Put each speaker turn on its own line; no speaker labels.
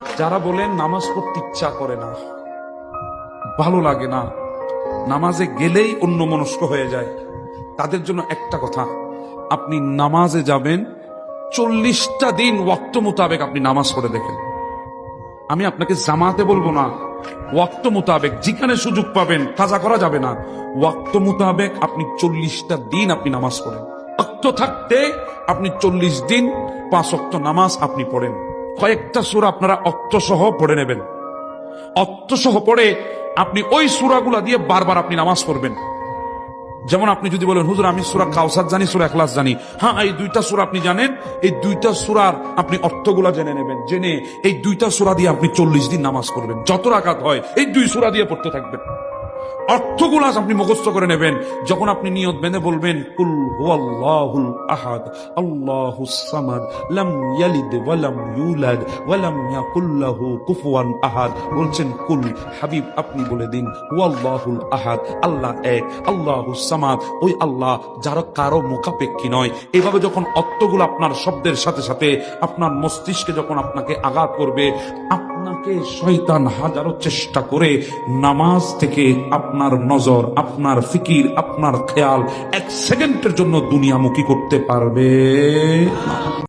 যারা বলেন নামাজ পড়তে ইচ্ছা করে না, ভালো লাগে না, নামাজে গেলেই অন্যমনস্ক হয়ে যায়, তাদের জন্য একটা কথা, আপনি নামাজে যাবেন, 40টা দিন ওয়াক্ত মোতাবেক আপনি নামাজ পড়ে দেখেন। আমি আপনাকে জামাতে বলবো না, ওয়াক্ত মোতাবেক যেখানে সুযোগ পাবেন, কাজা করা যাবে না, ওয়াক্ত মোতাবেক আপনি 40টা দিন আপনি নামাজ পড়েন। ওয়াক্ত থাকতে আপনি 40 দিন 5 ওয়াক্ত নামাজ আপনি পড়েন। কয়েকটা সূরা আপনারা অক্ত সহ পড়ে নেবেন। অক্ত সহ পড়ে আপনি ওই সূরাগুলা দিয়ে বারবার আপনি নামাজ পড়বেন। যেমন আপনি যদি বলেন হুজুর আমি সূরা কাউসার জানি, সূরা ইখলাস জানি, হ্যাঁ এই 2টা সূরা আপনি জানেন, এই 2টা সূরার আপনি অর্থগুলা জেনে নেবেন, জেনে এই 2টা সূরা দিয়ে আপনি 40 দিন নামাজ পড়বেন। যত রাকাত হয় এই 2 সূরা দিয়ে পড়তে থাকবেন, অর্থগুলা আপনি মুখস্থ করে নেবেন। যখন আপনি নিয়ত বেঁধে বলবেন কুল হুয়াল্লাহুল আহাদ আল্লাহুস সামাদ লাম ইয়ালিদ ওয়া লাম ইউলাদ ওয়া লাম ইয়াকুল লাহু কুফুয়ান আহাদ, বলছেন কুল হাবিব আপনি বলে দিন হুয়াল্লাহুল আহাদ, আল্লাহ এক, আল্লাহুস সামাদ ওই আল্লাহ যারা কারো মুখাপেক্ষী নয়। এভাবে যখন অর্থগুলো আপনার শব্দের সাথে সাথে আপনার মস্তিষ্কে যখন আপনাকে আঘাত করবে, আপনাকে শয়তান হাজারো চেষ্টা করে নামাজ থেকে আপনার নজর, আপনার ফিকির, আপনার খেয়াল 1 সেকেন্ডের জন্য দুনিয়ামুখী করতে পারবে না।